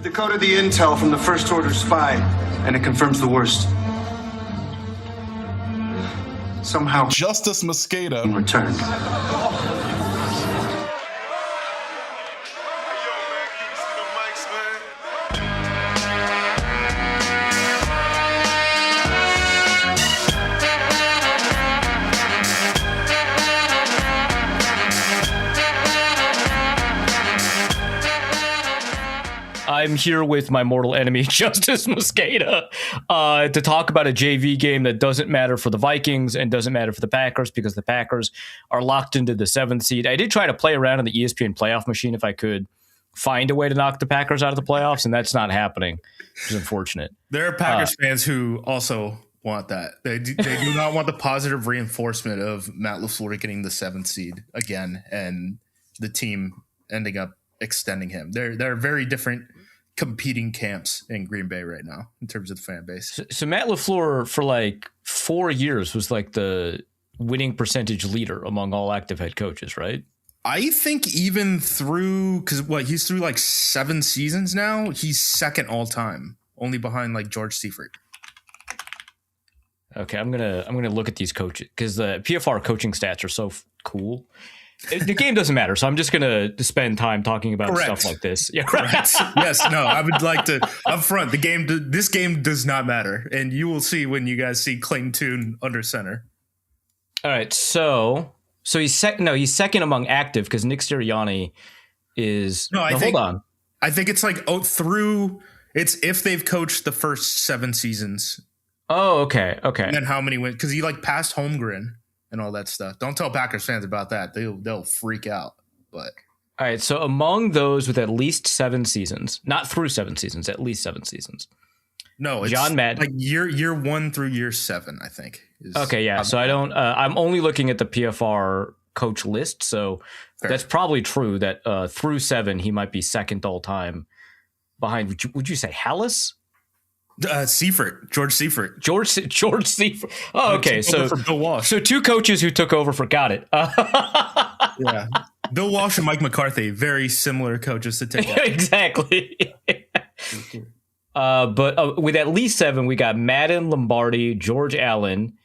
We've decoded the intel from the First Order spy, and it confirms the worst. Somehow, Justis Mosqueda returned. I'm here with my mortal enemy, Justis Mosqueda, to talk about a JV game that doesn't matter for the Vikings and doesn't matter for the Packers because the Packers are locked into the 7th seed. I did try to play around in the ESPN playoff machine if I could find a way to knock the Packers out of the playoffs, and that's not happening, which is unfortunate. There are Packers fans who also want that. They do not want the positive reinforcement of Matt LaFleur getting the 7th seed again and the team ending up extending him. They're very different competing camps in Green Bay right now in terms of the fan base. So Matt LaFleur for like 4 years was like the winning percentage leader among all active head coaches, right? I think even through, because he's through like 7 seasons now, he's second all time, only behind like George Seifert. Okay, I'm gonna look at these coaches because the PFR coaching stats are so cool. The game doesn't matter, so I'm just going to spend time talking about stuff like this. Yeah, correct. Yes, no, I would like to up front. This game does not matter, and you will see when you guys see Clayton Tune under center. All right, so he's second. No, he's second among active because Nick Sirianni is. Hold on. I think it's like it's if they've coached the first 7 seasons. Oh, okay. And then how many wins? Because he like passed Holmgren and all that stuff. Don't tell Packers fans about that. They'll freak out. But all right, so among those with at least 7 seasons, not through 7 seasons, at least 7 seasons. No, it's John Madden. Like year 1 through year 7, I think. Okay, yeah. So I don't. I'm only looking at the PFR coach list, so that's probably true. That through 7, he might be second all time behind. Would you say Hallis? Seifert, George Seifert. George Seifert. Oh, okay. So for Bill Walsh. So 2 coaches who took over got it. Yeah. Bill Walsh and Mike McCarthy, very similar coaches to take out. Exactly. But with at least 7, we got Madden, Lombardi, George Allen,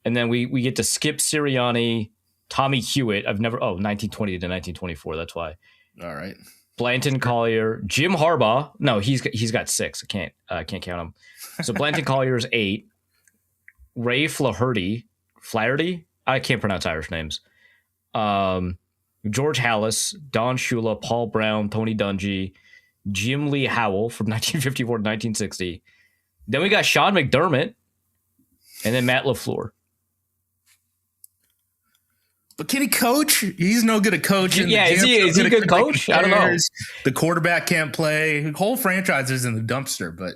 and then we get to skip Sirianni, Tommy Hewitt. 1920 to 1924. That's why. All right. Blanton Collier, Jim Harbaugh. No, he's got 6. I can't count him. So Blanton Collier is 8. Ray Flaherty. I can't pronounce Irish names. George Hallis, Don Shula, Paul Brown, Tony Dungy, Jim Lee Howell from 1954 to 1960. Then we got Sean McDermott, and then Matt LaFleur. But can he coach? He's no good at coaching. Yeah, is he a good coach? I don't know. The quarterback can't play. The whole franchise is in the dumpster, but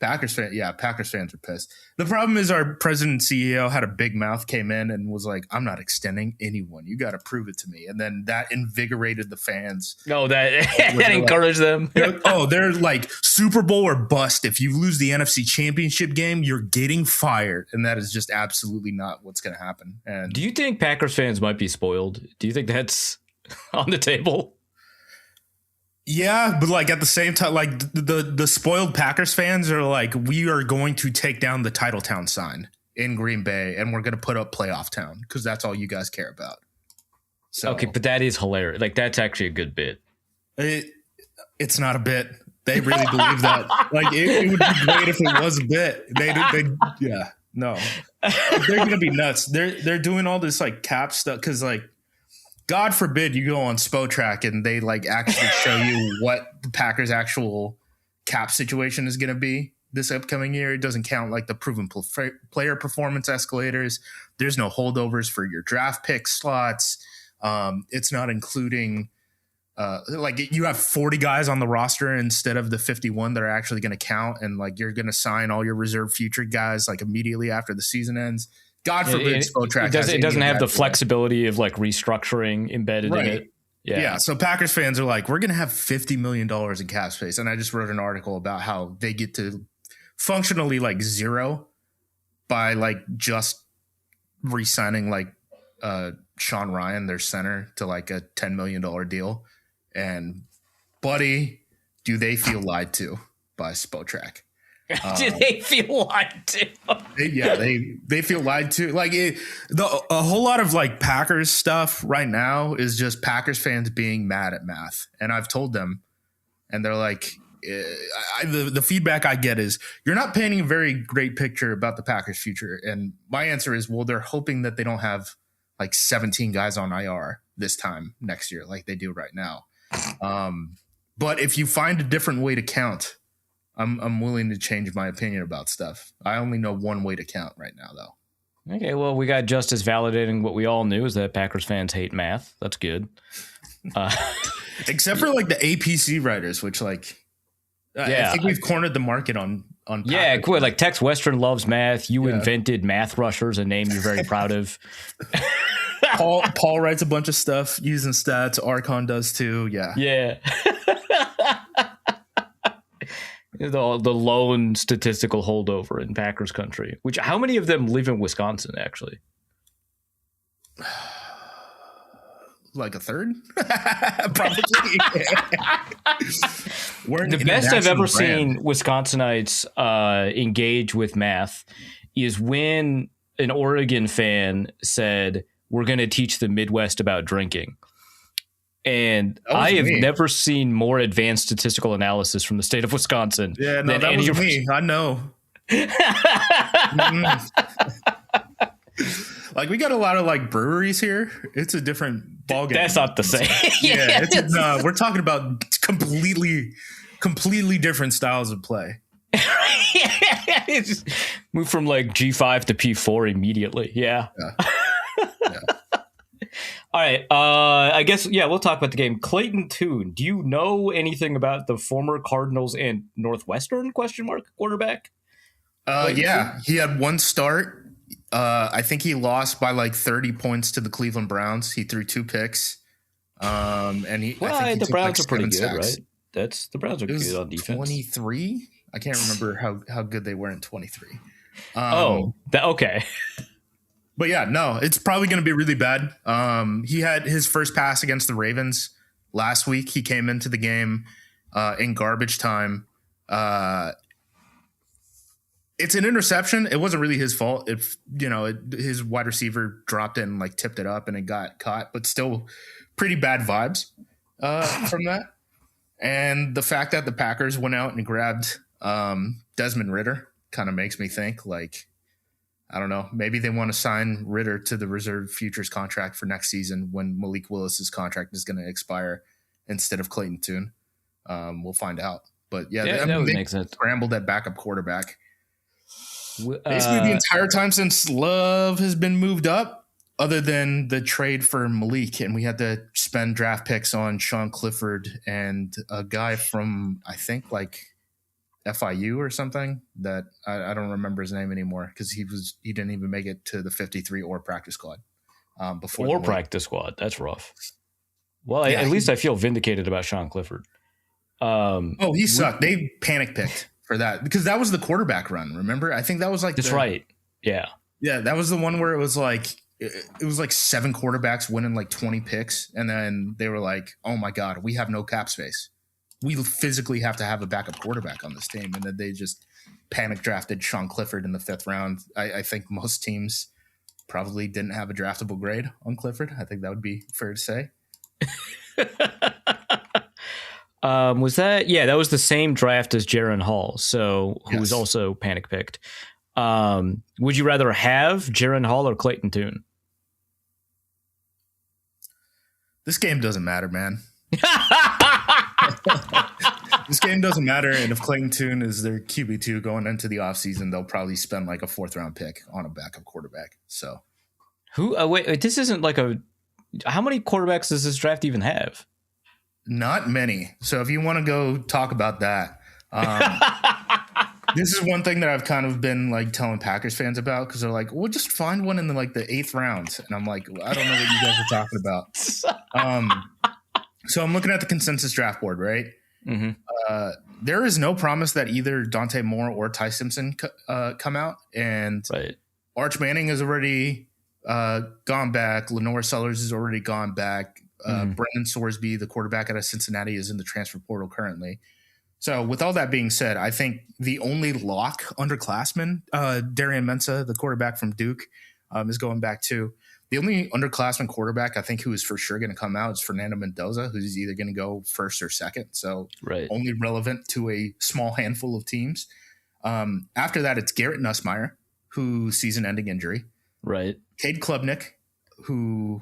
Packers fans are pissed. The problem is our president and CEO had a big mouth, came in and was like, I'm not extending anyone. You got to prove it to me. And then that invigorated the fans. No, that encouraged them. They're like Super Bowl or bust. If you lose the NFC Championship game, you're getting fired. And that is just absolutely not what's going to happen. And do you think Packers fans might be spoiled? Do you think that's on the table? Yeah, but like at the same time, like the spoiled Packers fans are like, we are going to take down the Titletown sign in Green Bay and we're going to put up Playoff Town because that's all you guys care about. So okay, but that is hilarious. Like that's actually a good bit. It's not a bit. They really believe that. Like it would be great if it was a bit. They're going to be nuts. They're doing all this like cap stuff because like, God forbid you go on Spotrac and they like actually show you what the Packers' actual cap situation is going to be this upcoming year. It doesn't count like the proven player performance escalators. There's no holdovers for your draft pick slots. It's not including like you have 40 guys on the roster instead of the 51 that are actually going to count. And like you're going to sign all your reserve future guys like immediately after the season ends. God forbid Spotrac it doesn't have the flexibility of like restructuring embedded in it. Yeah. So Packers fans are like, we're going to have $50 million in cap space. And I just wrote an article about how they get to functionally like zero by like just re-signing like Sean Ryan, their center, to like a $10 million deal. And buddy, do they feel lied to by Spotrac? Do they feel lied to? They feel lied to. Like a whole lot of like Packers stuff right now is just Packers fans being mad at math. And I've told them, and they're like, the feedback I get is you're not painting a very great picture about the Packers' future. And my answer is, well, they're hoping that they don't have like 17 guys on IR this time next year like they do right now. But if you find a different way to count, I'm willing to change my opinion about stuff. I only know one way to count right now, though. Okay, well, we got Justice validating what we all knew is that Packers fans hate math. That's good. Except for like the APC writers, which like, I think we've cornered the market on yeah, cool. Like Tex Western loves math. You invented Math Rushers, a name you're very proud of. Paul writes a bunch of stuff using stats. Archon does too. Yeah. The lone statistical holdover in Packers country. Which how many of them live in Wisconsin? Actually, like a third, probably. The best I've ever seen Wisconsinites engage with math is when an Oregon fan said, "We're going to teach the Midwest about drinking." And I have never seen more advanced statistical analysis from the state of Wisconsin. Yeah, no, that was me. I know. Like we got a lot of like breweries here. It's a different ballgame. That's not the same. We're talking about completely different styles of play. Just move from like G5 to P4 immediately. Yeah. All right. I guess, we'll talk about the game. Clayton Tune, do you know anything about the former Cardinals and Northwestern quarterback? Yeah, he had one start. I think he lost by like 30 points to the Cleveland Browns. He threw 2 picks. And I think the Browns are pretty good, sacks. right? The Browns are good on defense. 23? I can't remember how good they were in 23. Okay. But yeah, no, it's probably going to be really bad. He had his first pass against the Ravens last week. He came into the game in garbage time. It's an interception. It wasn't really his fault. If his wide receiver dropped it and like tipped it up and it got caught, but still pretty bad vibes from that. And the fact that the Packers went out and grabbed Desmond Ridder kind of makes me think like, I don't know. Maybe they want to sign Ridder to the reserve futures contract for next season when Malik Willis's contract is going to expire instead of Clayton Tune. We'll find out. But yeah, that would make sense. Scrambled at backup quarterback. Basically, the entire time since Love has been moved up, other than the trade for Malik, and we had to spend draft picks on Sean Clifford and a guy from I think like FIU or something that I don't remember his name anymore because he didn't even make it to the 53 or practice squad before practice squad. That's rough. Well, at least I feel vindicated about Sean Clifford. He sucked. They panic picked for that because that was the quarterback run. Remember? I think that was like right. Yeah, that was the one where it was like 7 quarterbacks winning like 20 picks, and then they were like, "Oh my god, we have no cap space. We physically have to have a backup quarterback on this team," and then they just panic drafted Sean Clifford in the 5th round. I think most teams probably didn't have a draftable grade on Clifford. I think that would be fair to say. Was that? Yeah, that was the same draft as Jaron Hall, who was also panic picked. Would you rather have Jaron Hall or Clayton Tune? This game doesn't matter, man. This game doesn't matter, and if Clayton Tune is their QB2 going into the offseason, they'll probably spend like a 4th round pick on a backup quarterback. So, wait, this isn't like how many quarterbacks does this draft even have? Not many. So if you want to go talk about that, this is one thing that I've kind of been like telling Packers fans about because they're like, "We'll just find one in the 8th round," and I'm like, "I don't know what you guys are talking about." So I'm looking at the consensus draft board, right? Mm-hmm. There is no promise that either Dante Moore or Ty Simpson come out, and Arch Manning has already gone back. Lenore Sellers has already gone back. Brendan Sorsby, the quarterback out of Cincinnati, is in the transfer portal currently. So with all that being said, I think the only lock underclassman, Darian Mensah, the quarterback from Duke, is going back too. The only underclassman quarterback I think who is for sure going to come out is Fernando Mendoza, who's either going to go first or second. So only relevant to a small handful of teams. After that, it's Garrett Nussmeier, who's season-ending injury. Right. Cade Klubnik, who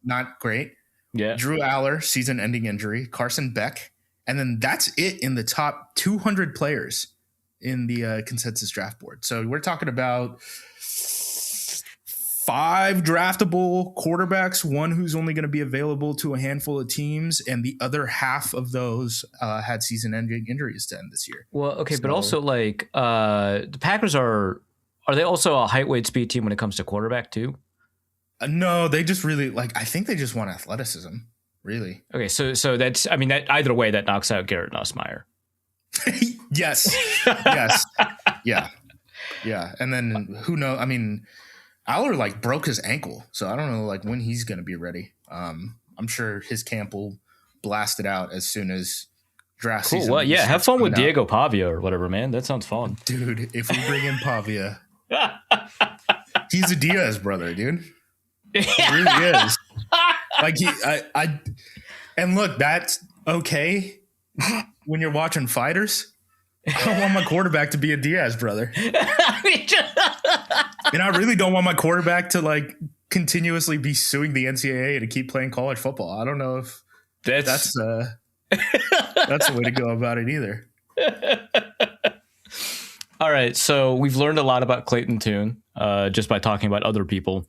not great. Yeah. Drew Aller, season-ending injury. Carson Beck. And then that's it in the top 200 players in the consensus draft board. So we're talking about 5 draftable quarterbacks, one who's only going to be available to a handful of teams, and the other half of those had season-ending injuries to end this year. Well, okay, but also like the Packers are they also a height, weight, speed team when it comes to quarterback too? No, they just really I think they just want athleticism. Really? Okay, so that's that either way that knocks out Garrett Nussmeier. Yes. Yeah. And then who knows? Aller broke his ankle, so I don't know when he's going to be ready. I'm sure his camp will blast it out as soon as draft season. Well, yeah, have fun with Diego Pavia or whatever, man. That sounds fun, dude. If we bring in Pavia, he's a Diaz brother, dude. He really is. And look, that's okay when you're watching fighters. I don't want my quarterback to be a Diaz brother. And I really don't want my quarterback to continuously be suing the NCAA to keep playing college football. I don't know if that's the way to go about it either. All right. So we've learned a lot about Clayton Tune just by talking about other people.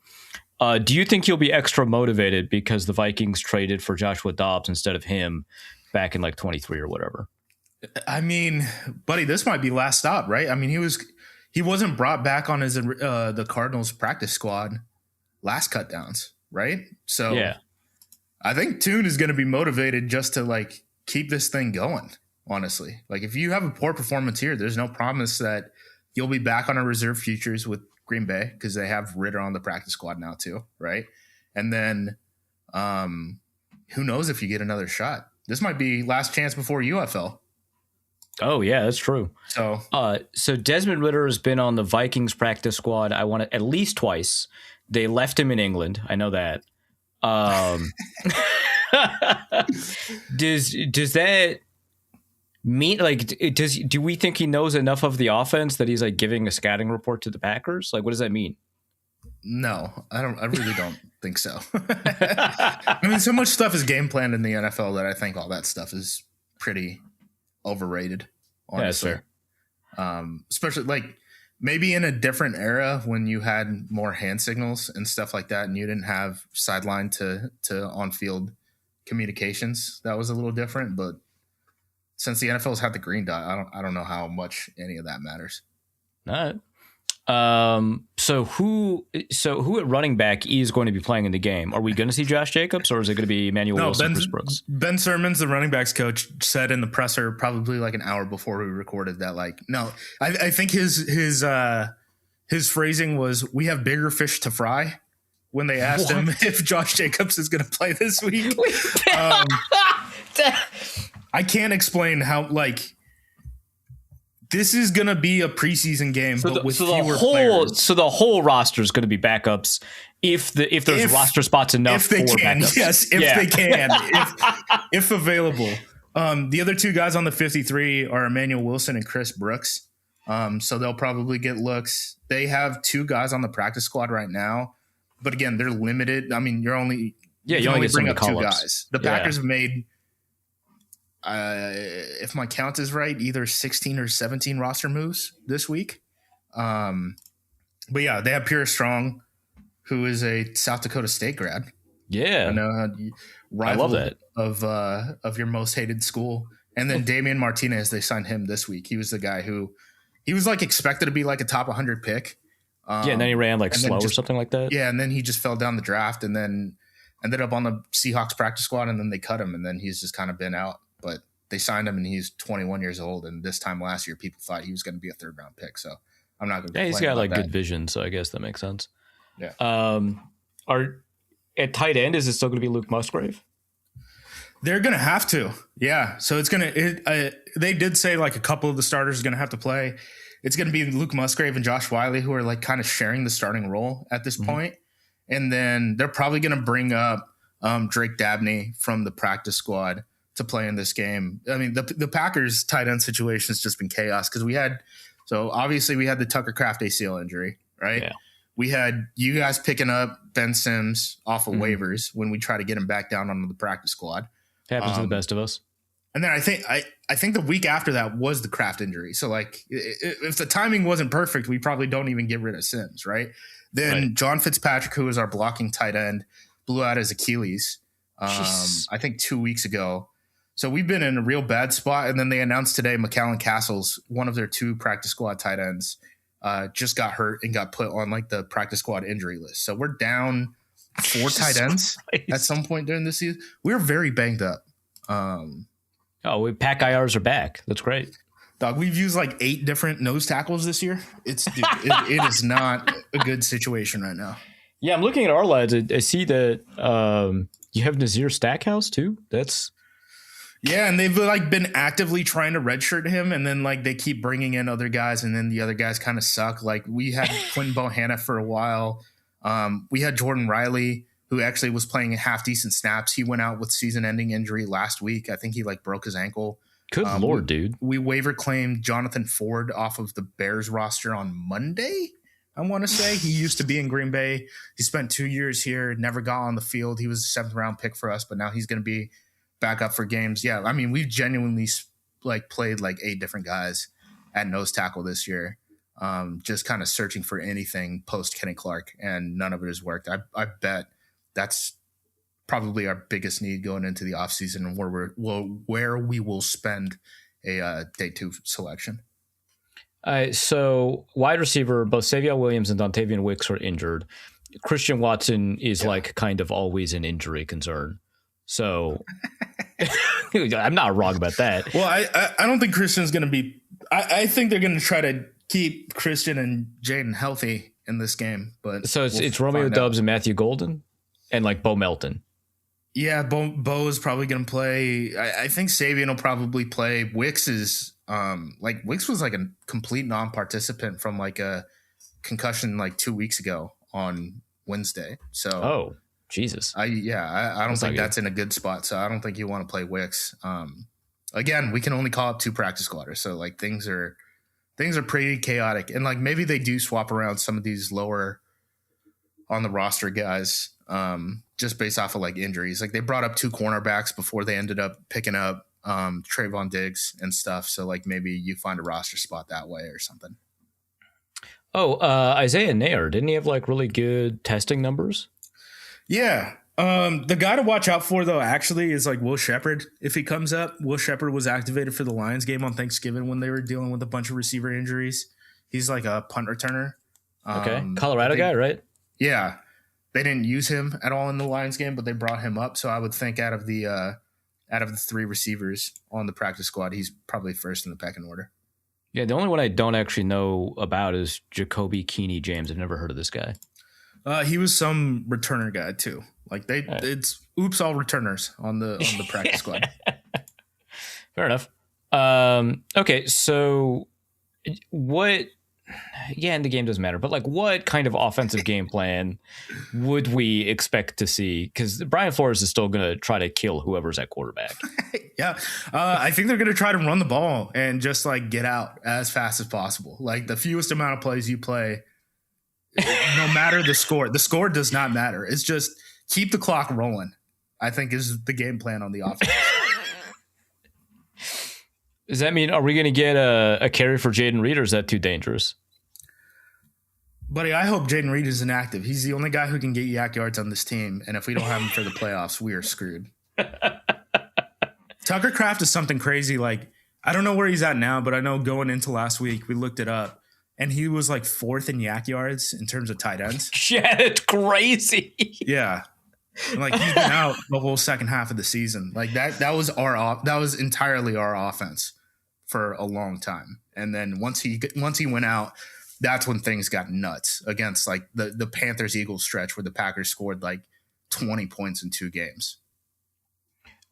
Do you think he'll be extra motivated because the Vikings traded for Joshua Dobbs instead of him back in 23 or whatever? Buddy, this might be last stop, right? He wasn't brought back on his the Cardinals practice squad last cutdowns, right? So yeah, I think Tune is going to be motivated just to keep this thing going. Honestly, if you have a poor performance here, there's no promise that you'll be back on a reserve futures with Green Bay because they have Ritter on the practice squad now too, right? And then who knows if you get another shot. This might be last chance before UFL. Oh yeah, that's true. So Desmond Ritter has been on the Vikings practice squad. I want it at least twice. They left him in England. I know that. Does that mean do we think he knows enough of the offense that he's giving a scouting report to the Packers? What does that mean? No, I really don't think so. So much stuff is game planned in the NFL that I think all that stuff is pretty overrated. Honestly. Yeah, that's fair. Especially maybe in a different era when you had more hand signals and stuff like that, and you didn't have sideline to on field communications. That was a little different, but since the NFL's had the green dot, I don't know how much any of that matters. All right. So who at running back is going to be playing in the game? Are we going to see Josh Jacobs, or is it going to be Emmanuel Wilson, Chris Brooks? Ben Simmons, the running backs coach, said in the presser probably an hour before we recorded that no, I think his phrasing was, "We have bigger fish to fry," when they asked him if Josh Jacobs is going to play this week. I can't explain how this is going to be a preseason game, but with fewer players. So the whole roster is going to be backups if there's roster spots enough if they for can. backups. Yes, they can, if available. The other two guys on the 53 are Emmanuel Wilson and Chris Brooks. So they'll probably get looks. They have 2 guys on the practice squad right now, but again, they're limited. You only bring up 2 guys. The Packers have made, if my count is right, either 16 or 17 roster moves this week. But yeah, they have Pierre Strong, who is a South Dakota State grad. Yeah, I know. Rival I love that. of your most hated school. And then Damian Martinez, they signed him this week. He was the guy who he was expected to be a top 100 pick. And then he ran slow or something like that. Yeah, and then he just fell down the draft and then ended up on the Seahawks practice squad, and then they cut him, and then he's just kind of been out. But they signed him, and he's 21 years old. And this time last year, people thought he was going to be a 3rd-round pick. So I'm not going to. Yeah, he's got good vision, so I guess that makes sense. Yeah. At tight end, is it still going to be Luke Musgrave? They're gonna have to, yeah. So it's gonna. They did say like a couple of the starters are gonna have to play. It's gonna be Luke Musgrave and Josh Wiley who are like kind of sharing the starting role at this point. And then they're probably gonna bring up Drake Dabney from the practice squad to play in this game. I mean, the Packers tight end situation has just been chaos because obviously we had the Tucker Kraft ACL injury, right? Yeah. We had you guys picking up Ben Sims off of waivers when we try to get him back down onto the practice squad. Happens to the best of us. And then I think the week after that was the Kraft injury. So like if the timing wasn't perfect, we probably don't even get rid of Sims, right? Then John Fitzpatrick, who is our blocking tight end, blew out his Achilles, I think 2 weeks ago. So we've been in a real bad spot. And then they announced today McAllen Castles, one of their 2 practice squad tight ends, just got hurt and got put on like the practice squad injury list. So we're down 4 tight ends at some point during this season. We're very banged up. Pack IRs are back. That's great. Dog, we've used like 8 different nose tackles this year. It is not a good situation right now. Yeah, I'm looking at our lads. I see that you have Nazir Stackhouse too. Yeah, and they've like been actively trying to redshirt him, and then like they keep bringing in other guys, and then the other guys kind of suck. Like we had Quinn Bohanna for a while. We had Jordan Riley, who actually was playing half decent snaps. He went out with season-ending injury last week. I think he like broke his ankle. Good Lord, dude. We waiver claimed Jonathan Ford off of the Bears roster on Monday. I want to say he used to be in Green Bay. He spent 2 years here, never got on the field. He was a 7th round pick for us, but now he's going to be back up for games. Yeah, I mean, we've genuinely like played like 8 different guys at nose tackle this year, just kind of searching for anything post Kenny Clark, and none of it has worked. I bet that's probably our biggest need going into the offseason, and where we will spend a day 2 selection. So wide receiver, both Savion Williams and Dontavian Wicks are injured. Christian Watson is like kind of always an injury concern. So I'm not wrong about that. Well, I don't think Christian's going to be. I think they're going to try to keep Christian and Jaden healthy in this game. But so it's Romeo Doubs and Matthew Golden and like Bo Melton. Yeah, Bo is probably going to play. I think Savion will probably play. Wicks is Wicks was like a complete non-participant from like a concussion like 2 weeks ago on Wednesday. So Jesus. I don't think that's in a good spot. So I don't think you want to play Wicks. Again, we can only call up 2 practice squatters. So like things are pretty chaotic. And like maybe they do swap around some of these lower on the roster guys just based off of like injuries. Like they brought up 2 cornerbacks before they ended up picking up Trayvon Diggs and stuff. So like maybe you find a roster spot that way or something. Isaiah Nair, didn't he have like really good testing numbers? Yeah. The guy to watch out for, though, actually is like Will Shepherd. If he comes up, Will Shepherd was activated for the Lions game on Thanksgiving when they were dealing with a bunch of receiver injuries. He's like a punt returner. Okay. Colorado guy, right? Yeah. They didn't use him at all in the Lions game, but they brought him up. So I would think out of the 3 receivers on the practice squad, he's probably first in the pecking order. Yeah. The only one I don't actually know about is Jacoby Keeney James. I've never heard of this guy. He was some returner guy too. Like it's all returners on the practice squad. Fair enough. Okay, so what? Yeah, and the game doesn't matter, but like, what kind of offensive game plan would we expect to see? Because Brian Flores is still going to try to kill whoever's at quarterback. Yeah, I think they're going to try to run the ball and just like get out as fast as possible. Like the fewest amount of plays you play. No matter the score. The score does not matter. It's just keep the clock rolling, I think is the game plan on the offense. Does that mean, are we going to get a carry for Jaden Reed, or is that too dangerous? Buddy, I hope Jaden Reed is inactive. He's the only guy who can get yak yards on this team. And if we don't have him for the playoffs, we are screwed. Tucker Kraft is something crazy. Like, I don't know where he's at now, but I know going into last week, we looked it up. And he was like 4th in yak yards in terms of tight ends. Yeah, it's crazy. Yeah. And like he's been out the whole second half of the season. Like that was entirely our offense for a long time. And then once he went out, that's when things got nuts against like the Panthers-Eagles stretch where the Packers scored like 20 points in 2 games.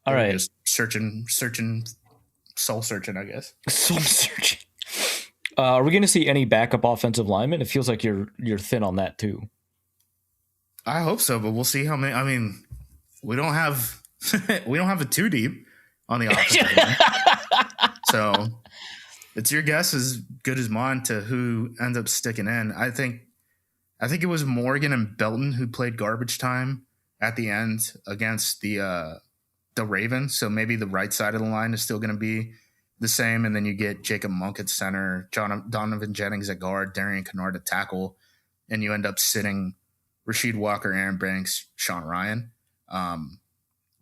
All right. Just searching, soul searching, I guess. Soul searching. Are we going to see any backup offensive linemen? It feels like you're thin on that too. I hope so, but we'll see how many. I mean, we don't have a 2 deep on the offensive line. So it's your guess as good as mine to who ends up sticking in. I think it was Morgan and Belton who played garbage time at the end against the Ravens. So maybe the right side of the line is still going to be the same. And then you get Jacob Monk at center, Donovan Jennings at guard, Darian Kennard at tackle, and you end up sitting Rasheed Walker, Aaron Banks, Sean Ryan.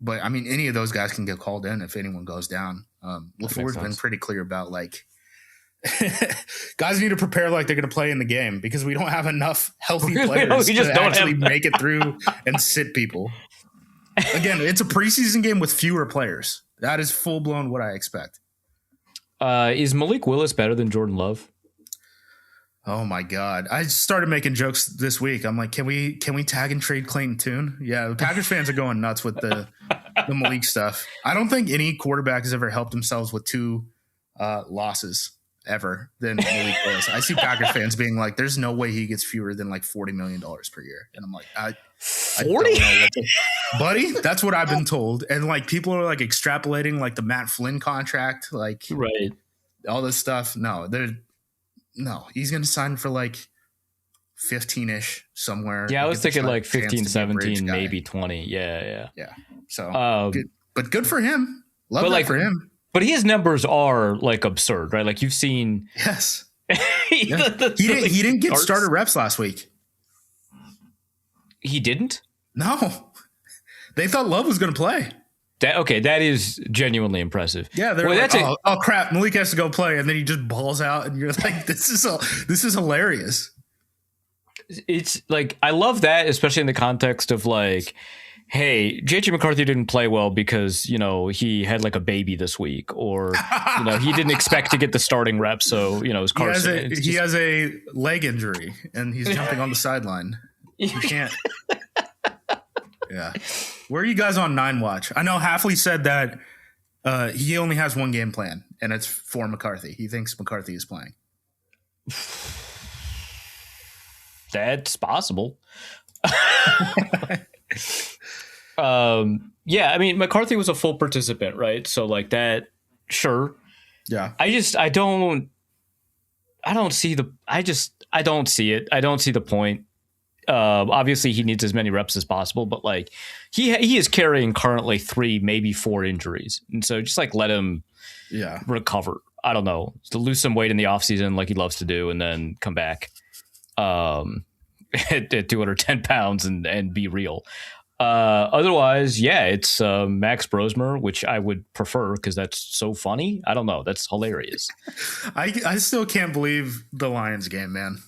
But I mean, any of those guys can get called in if anyone goes down. LaFleur's been pretty clear about like guys need to prepare like they're going to play in the game because we don't have enough healthy players to actually make it through and sit people. Again, it's a preseason game with fewer players. That is full blown what I expect. Is Malik Willis better than Jordan Love? Oh my God. I started making jokes this week. I'm like, can we tag and trade Clayton Tune? Yeah. The Packers fans are going nuts with the Malik stuff. I don't think any quarterback has ever helped themselves with 2 losses ever than Malik Willis. I see Packers fans being like, there's no way he gets fewer than like $40 million per year. And I'm like, 40? Buddy, that's what I've been told. And like people are like extrapolating like the Matt Flynn contract, like right, all this stuff. No, he's going to sign for like 15-ish somewhere. Yeah, I was thinking like 15, 17, maybe 20. Yeah. So, good for him. Love that for him. But his numbers are like absurd, right? Like you've seen. Yes. He didn't get starter reps last week. He didn't? No. They thought Love was going to play. That is genuinely impressive. Yeah, they're oh crap, Malik has to go play, and then he just balls out, and you're like, this is hilarious. It's like I love that, especially in the context of like, hey, JJ McCarthy didn't play well because he had like a baby this week, or he didn't expect to get the starting reps, so his Carson. He has a leg injury, and he's jumping on the sideline. You can't. Yeah. Where are you guys on 9 watch? I know Hafley said that he only has one game plan, and it's for McCarthy. He thinks McCarthy is playing. That's possible. Yeah, I mean, McCarthy was a full participant, right? So like that, sure. Yeah. I don't see it. I don't see the point. Obviously he needs as many reps as possible, but like he is carrying currently 3, maybe 4 injuries. And so just like let him recover. I don't know, to lose some weight in the offseason like he loves to do, and then come back at 210 pounds and be real. Otherwise, yeah, it's Max Brosmer, which I would prefer because that's so funny. I don't know. That's hilarious. I still can't believe the Lions game, man.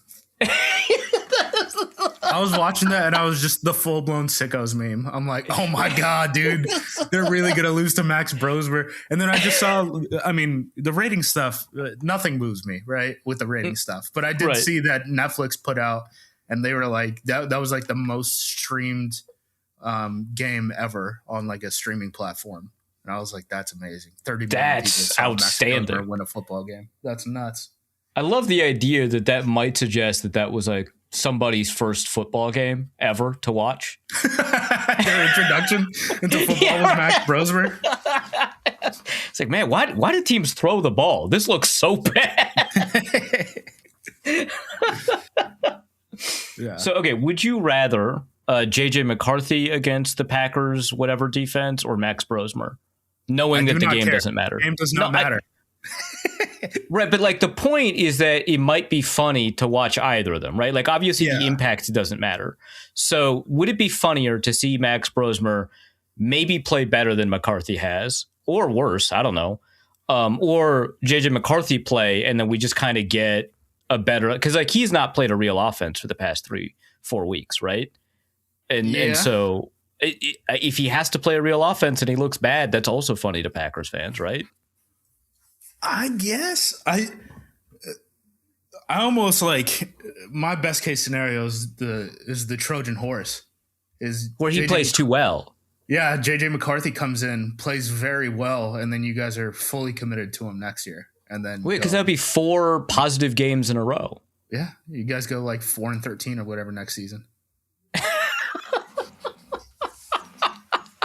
I was watching that and I was just the full blown sickos meme. I'm like, oh my God, dude, they're really going to lose to Max Brosmer. And then I just saw, I mean, the rating stuff, nothing moves me, right, with the rating stuff. But I did see that Netflix put out, and they were like, that was like the most streamed game ever on like a streaming platform. And I was like, that's amazing. 30 million that's outstanding. Win a football game. That's nuts. I love the idea that might suggest that was like somebody's first football game ever to watch. Their introduction into football was Max Brosmer. It's like, man, why do teams throw the ball? This looks so bad. Yeah. So, okay, would you rather JJ McCarthy against the Packers, whatever defense, or Max Brosmer, knowing that the game doesn't matter? The game does not matter. Right, but like the point is that it might be funny to watch either of them, right? Like obviously the impact doesn't matter. So would it be funnier to see Max Brosmer maybe play better than McCarthy has, or worse, I don't know, or JJ McCarthy play and then we just kind of get a better, because like he's not played a real offense for the past 3-4 weeks, right? And so if he has to play a real offense and he looks bad, that's also funny to Packers fans, right? I guess I almost like my best case scenario is the Trojan horse is where he plays too well. Yeah, JJ McCarthy comes in, plays very well, and then you guys are fully committed to him next year. And then Wait, because that'd be 4 positive games in a row. Yeah, you guys go like 4-13 or whatever next season.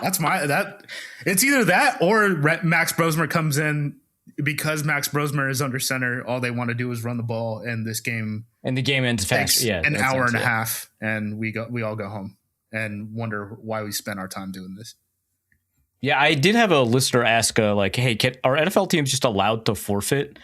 It's either that or Max Brosmer comes in because Max Brosmer is under center. All they want to do is run the ball, and this game and the game ends fast. Yeah, an hour and a half, and we all go home and wonder why we spent our time doing this. Yeah, I did have a listener ask, like, "Hey, are NFL teams just allowed to forfeit?"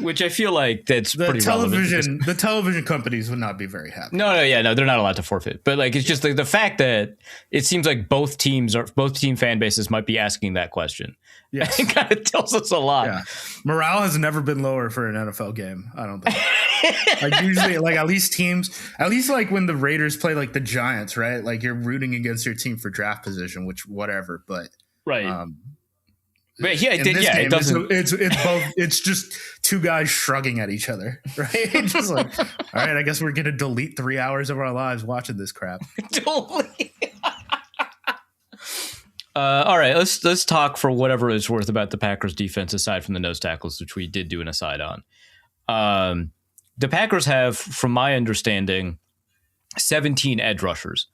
Which I feel like that's pretty relevant. The television companies would not be very happy. No, they're not allowed to forfeit. But like, it's just the fact that it seems like both team fan bases might be asking that question. Yes. It kind of tells us a lot. Yeah. Morale has never been lower for an NFL game, I don't think. Like usually, like at least like when the Raiders play like the Giants, right? Like you're rooting against your team for draft position, which whatever. But right. But yeah, it doesn't. It's both. It's just two guys shrugging at each other, right? Just like, all right, I guess we're gonna delete 3 hours of our lives watching this crap. Totally. All right, let's talk for whatever it's worth about the Packers defense aside from the nose tackles, which we did do an aside on. The Packers have, from my understanding, 17 edge rushers.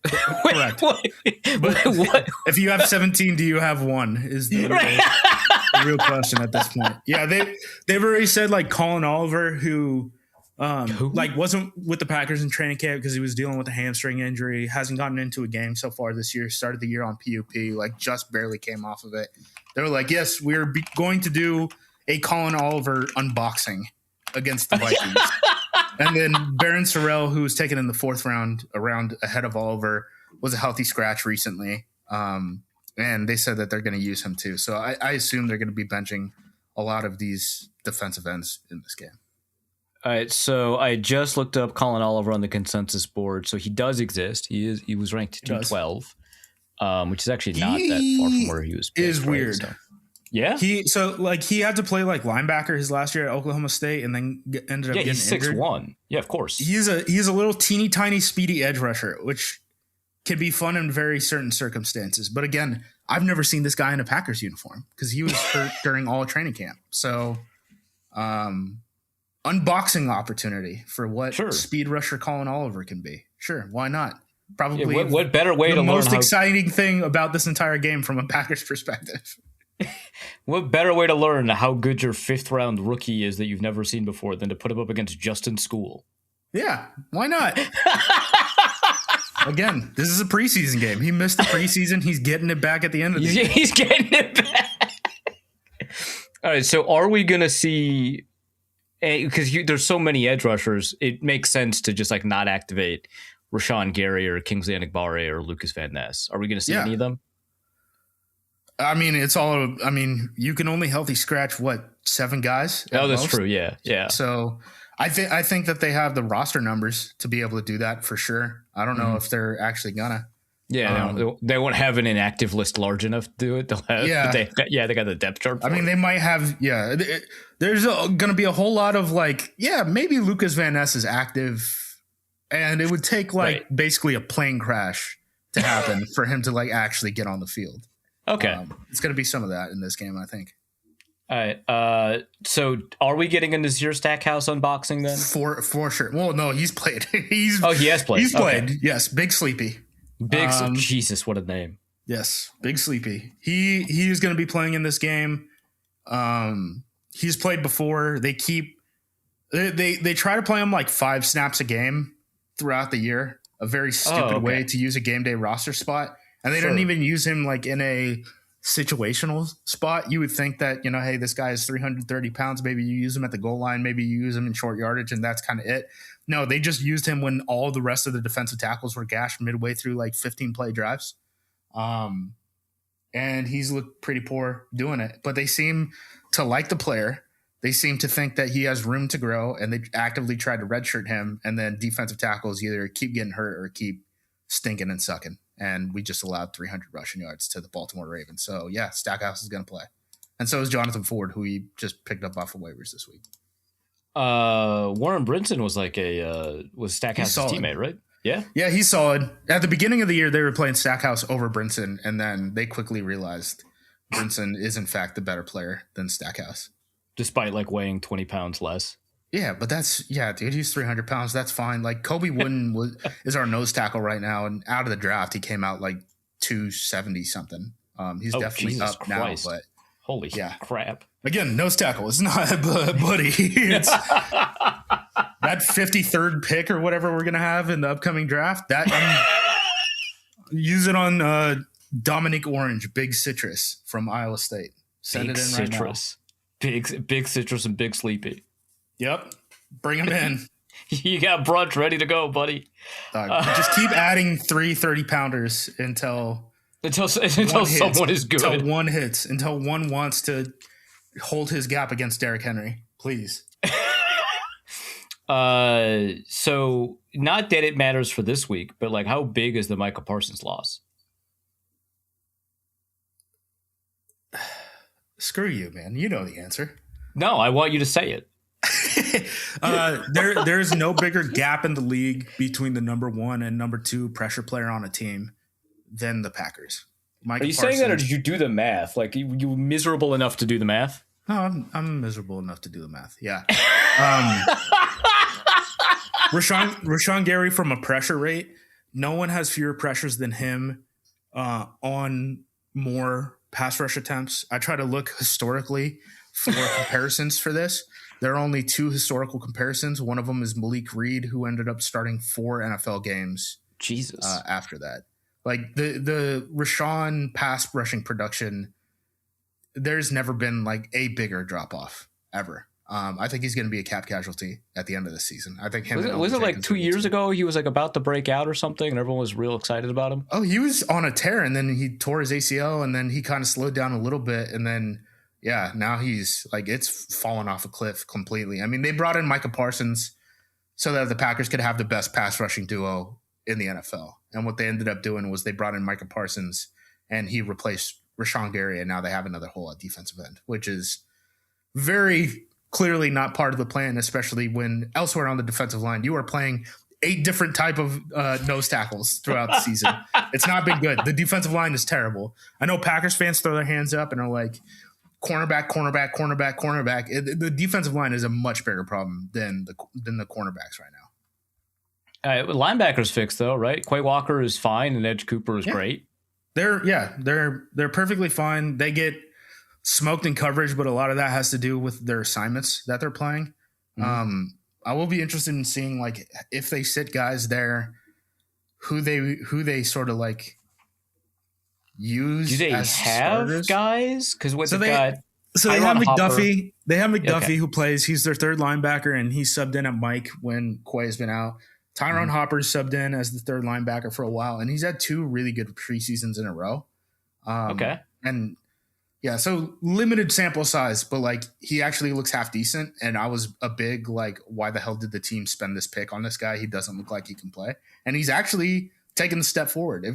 Correct. What? If you have 17, do you have one? Is the real question at this point. Yeah, they've already said like Colin Oliver, who like wasn't with the Packers in training camp because he was dealing with a hamstring injury, hasn't gotten into a game so far this year, started the year on PUP, like just barely came off of it. They were like, yes, we're going to do a Colin Oliver unboxing against the Vikings. And then Baron Sorrell, who was taken in the 4th round, around ahead of Oliver, was a healthy scratch recently. And they said that they're going to use him too. So I assume they're going to be benching a lot of these defensive ends in this game. All right, so I just looked up Colin Oliver on the consensus board. So he does exist. He was ranked 212, which is actually not that far from where he was. Is weird. So. Yeah. He had to play like linebacker his last year at Oklahoma State and then ended up getting he's 6'1". Yeah, of course. He's a little teeny tiny speedy edge rusher, which can be fun in very certain circumstances. But again, I've never seen this guy in a Packers uniform because he was hurt during all training camp. So unboxing opportunity for what speed rusher Colin Oliver can be. Sure, why not? Probably what better way to learn the most exciting thing about this entire game from a Packers perspective. What better way to learn how good your 5th round rookie is that you've never seen before than to put him up against Justin School? Yeah, why not? Again, this is a preseason game. He missed the preseason. He's getting it back at the end of the game. He's getting it back. All right, so are we going to see... Because there's so many edge rushers, it makes sense to just like not activate Rashawn Gary or Kingsley Enagbare or Lucas Van Ness. Are we going to see any of them? I mean, you can only healthy scratch 7 guys? Oh, that's true. Yeah. So I think that they have the roster numbers to be able to do that for sure. I don't know if they're actually gonna. Yeah, they won't have an inactive list large enough to do it. They'll have, they got the depth chart. I mean, they might have. Yeah, there's going to be a whole lot of like, maybe Lucas Van Ness is active, and it would take basically a plane crash to happen for him to like actually get on the field. Okay. It's going to be some of that in this game, I think. All right. So are we getting into Nazir Stackhouse unboxing then? For sure. Well, no, he's played. He has played. He's played. Okay. Yes. Big Sleepy. Jesus, what a name. Yes. Big Sleepy. He is going to be playing in this game. He's played before. They try to play him like 5 snaps a game throughout the year. A very stupid way to use a game day roster spot. And they don't even use him like in a situational spot. You would think that, hey, this guy is 330 pounds. Maybe you use him at the goal line. Maybe you use him in short yardage, and that's kind of it. No, they just used him when all the rest of the defensive tackles were gashed midway through like 15 play drives. And he's looked pretty poor doing it. But they seem to like the player. They seem to think that he has room to grow, and they actively tried to redshirt him. And then defensive tackles either keep getting hurt or keep stinking and sucking. And we just allowed 300 rushing yards to the Baltimore Ravens. So, yeah, Stackhouse is going to play. And so is Jonathan Ford, who he just picked up off of waivers this week. Warren Brinson was like was Stackhouse's teammate, right? Yeah, he's solid. At the beginning of the year, they were playing Stackhouse over Brinson, and then they quickly realized Brinson is in fact the better player than Stackhouse. Despite like weighing 20 pounds less. Yeah, but dude, he's 300 pounds. That's fine. Like Kobe Wooden is our nose tackle right now, and out of the draft, he came out like 270 something. He's definitely Jesus up Christ. now, but holy crap. Again, nose tackle. It's not, buddy. It's that 53rd pick or whatever we're gonna have in the upcoming draft. That use it on Dominic Orange, Big Citrus from Iowa State. Send Big it in right Citrus. Big Citrus and Big Sleepy. Yep, bring him in. You got brunch ready to go, buddy. Just keep adding 3 30-pounders until someone is good. Until one hits. Until one wants to hold his gap against Derrick Henry. Please. So not that it matters for this week, but like how big is the Micah Parsons loss? Screw you, man. You know the answer. No, I want you to say it. There's no bigger gap in the league between the number 1 and number 2 pressure player on a team than the Packers. Are you saying that, or did you do the math? Like you miserable enough to do the math? No, I'm miserable enough to do the math. Yeah. Rashawn Gary from a pressure rate. No one has fewer pressures than him on more pass rush attempts. I try to look historically for comparisons for this. There are only 2 historical comparisons. One of them is Malik Reed, who ended up starting 4 NFL games. Jesus. After that, like the Rashawn pass rushing production, there's never been like a bigger drop off ever. I think he's going to be a cap casualty at the end of the season. I think him. Was it like 2 years ago? He was like about to break out or something, and everyone was real excited about him. Oh, he was on a tear, and then he tore his ACL, and then he kind of slowed down a little bit, and then. Yeah, now he's like it's fallen off a cliff completely. I mean, they brought in Micah Parsons so that the Packers could have the best pass rushing duo in the NFL. And what they ended up doing was they brought in Micah Parsons and he replaced Rashawn Gary, and now they have another hole at defensive end, which is very clearly not part of the plan, especially when elsewhere on the defensive line you are playing 8 different type of nose tackles throughout the season. It's not been good. The defensive line is terrible. I know Packers fans throw their hands up and are like, cornerback. The defensive line is a much bigger problem than the cornerbacks right now. Linebackers fixed though, right? Quay Walker is fine, and Edge Cooper is great. They're perfectly fine. They get smoked in coverage, but a lot of that has to do with their assignments that they're playing. Mm-hmm. I will be interested in seeing like if they sit guys there, who they sort of like. Use. Do they have starters? Guys? Because what they have McDuffie. They have McDuffie who plays. He's their 3rd linebacker, and he's subbed in at Mike when Quay has been out. Tyrone Hopper's subbed in as the 3rd linebacker for a while, and he's had 2 really good preseasons in a row. And yeah, so limited sample size, but like he actually looks half decent. And I was a big like, why the hell did the team spend this pick on this guy? He doesn't look like he can play, and he's actually taken the step forward.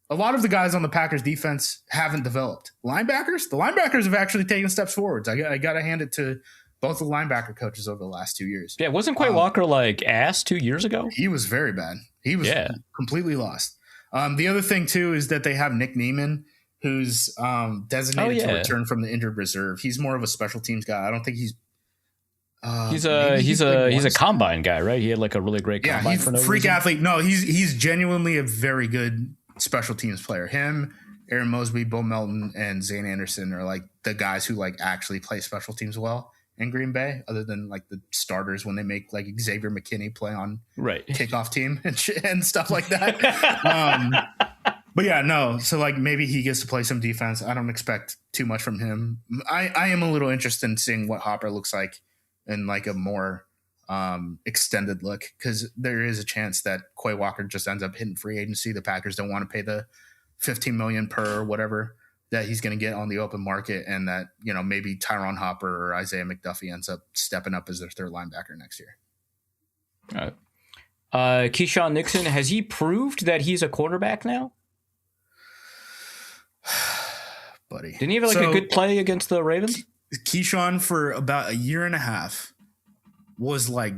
A lot of the guys on the Packers defense haven't developed. The linebackers have actually taken steps forwards. I got to hand it to both the linebacker coaches over the last 2 years. Yeah, wasn't Quay Walker like ass 2 years ago? He was very bad. He was completely lost. The other thing too is that they have Nick Neiman, who's designated to return from the injured reserve. He's more of a special teams guy. I don't think he's. He's a combine guy, right? He had like a really great combine. Yeah, he's a freak athlete. No, he's genuinely a very good special teams player. Him, Aaron Mosby, Bo Melton, and Zane Anderson are like the guys who like actually play special teams well in Green Bay, other than like the starters when they make like Xavier McKinney play on kickoff team and stuff like that. But yeah, no. So like maybe he gets to play some defense. I don't expect too much from him. I am a little interested in seeing what Hopper looks like in like a more extended look, because there is a chance that Quay Walker just ends up hitting free agency. The Packers don't want to pay the $15 million per or whatever that he's going to get on the open market, and that, you know, maybe Tyrone Hopper or Isaiah McDuffie ends up stepping up as their 3rd linebacker next year. All right. Keyshawn Nixon, has he proved that he's a quarterback now? Buddy, didn't he have like a good play against the Ravens? Keyshawn for about a year and a half was like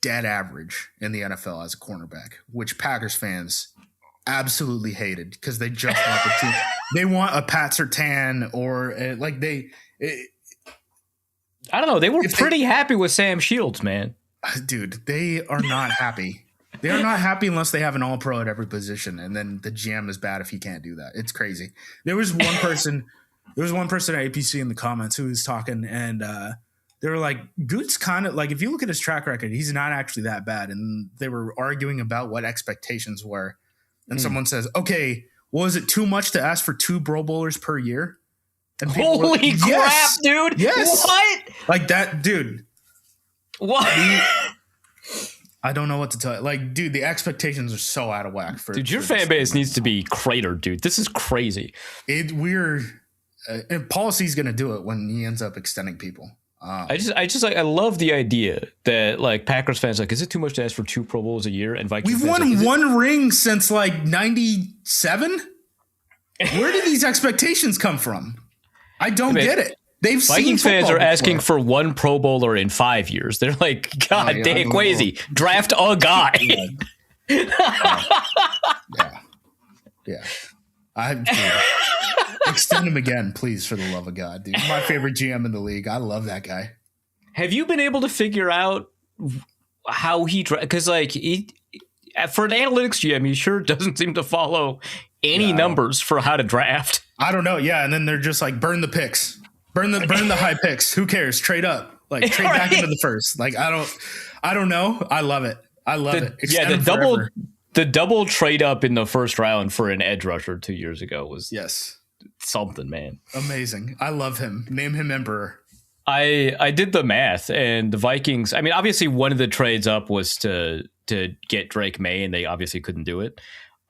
dead average in the NFL as a cornerback, which Packers fans absolutely hated because they just want the team. They want a Pat Surtain or I don't know. They were pretty happy with Sam Shields, man. Dude, they are not happy. They are not happy unless they have an all-pro at every position, and then the GM is bad if he can't do that. It's crazy. There was one person at APC in the comments who was talking, and they were like, Goot's kind of like, if you look at his track record, he's not actually that bad. And they were arguing about what expectations were. And someone says, okay, well, is it too much to ask for 2 Pro Bowlers per year? And holy crap, dude. Yes. What? Like that, dude. What? I don't know what to tell you. Like, dude, the expectations are so out of whack. Dude, your fan base needs to be cratered, dude. This is crazy. And policy's going to do it when he ends up extending people. I love the idea that like Packers fans like, is it too much to ask for 2 Pro Bowls a year? And Vikings we've won like, one ring since like 97. Where did these expectations come from? I don't get it. They've Vikings seen fans are asking before. for 1 Pro Bowler in 5 years. They're like, God damn, Quasi, draft a guy. Yeah. Extend him again, please, for the love of God, dude. My favorite GM in the league. I love that guy. Have you been able to figure out how he because like for an analytics GM, he sure doesn't seem to follow any numbers for how to draft. I don't know. Yeah, and then they're just like burn the picks, burn the high picks. Who cares? Trade up, like trade back into the first. Like I don't know. I love it. Extend the double trade up in the first round for an edge rusher 2 years ago was something, man. Amazing. I love him. Name him Emperor. I did the math, and the Vikings. I mean, obviously, one of the trades up was to get Drake May, and they obviously couldn't do it.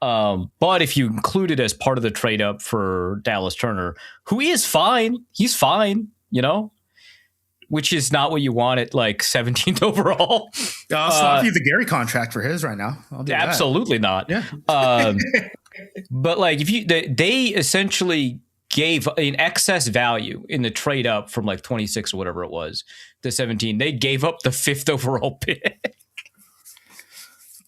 But if you include it as part of the trade up for Dallas Turner, who is fine, he's fine, you know, which is not what you want at like 17th overall. I'll slap you the Gary contract for his right now. I'll do absolutely that. Not. Yeah. But like if they essentially gave an excess value in the trade up from like 26 or whatever it was to 17. They gave up the 5th overall pick.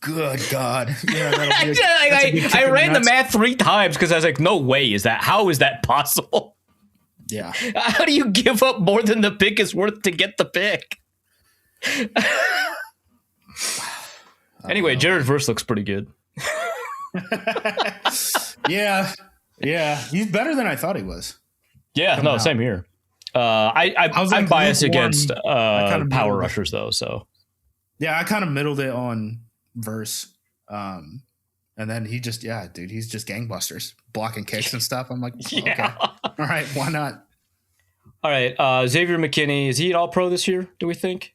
Good God. Yeah, I ran the math 3 times because I was like, no way how is that possible? Yeah. How do you give up more than the pick is worth to get the pick? Anyway, Jared Verse looks pretty good. Yeah. He's better than I thought he was. Yeah, no, same here. I'm biased against power rushers though, so. Yeah, I kind of middled it on Verse. And then he's just gangbusters, blocking kicks and stuff. I'm like, okay. All right, why not? All right, Xavier McKinney, is he an all-pro this year, do we think?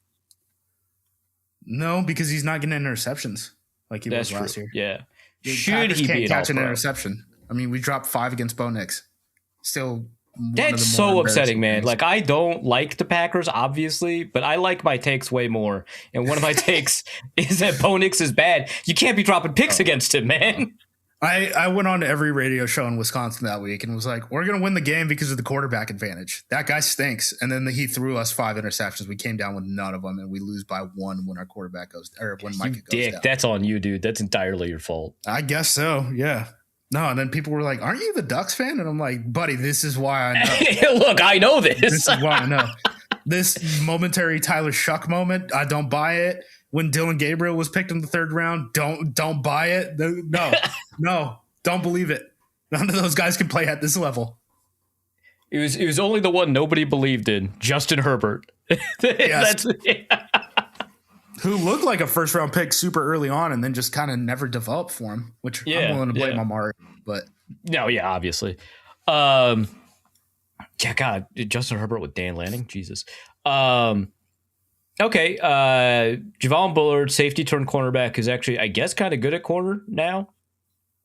No, because he's not getting interceptions like he was last year. Yeah. Dude, should he be an catch an all-pro? interception? I mean, we dropped 5 against Bo Nix. Still, that's so upsetting, man. Like, I don't like the Packers, obviously, but I like my takes way more. And one of my takes is that Bo Nix is bad. You can't be dropping picks against him, man. I went on to every radio show in Wisconsin that week and was like, we're going to win the game because of the quarterback advantage. That guy stinks. And then he threw us 5 interceptions. We came down with none of them, and we lose by 1 when our quarterback goes, or when Micah goes down. That's on you, dude. That's entirely your fault. I guess so. Yeah. No, and then people were like, aren't you the Ducks fan? And I'm like, buddy, this is why I know. Look, I know this. This is why I know. This momentary Tyler Shuck moment, I don't buy it. When Dylan Gabriel was picked in the 3rd round, don't buy it. No, don't believe it. None of those guys can play at this level. It was only the one nobody believed in, Justin Herbert. Yes. Who looked like a 1st round pick super early on and then just kind of never developed for him, which I'm willing to blame on Mari. But no, yeah, obviously. God, Justin Herbert with Dan Lanning, Jesus. Okay, Javon Bullard, safety turned cornerback, is actually, I guess, kind of good at corner now.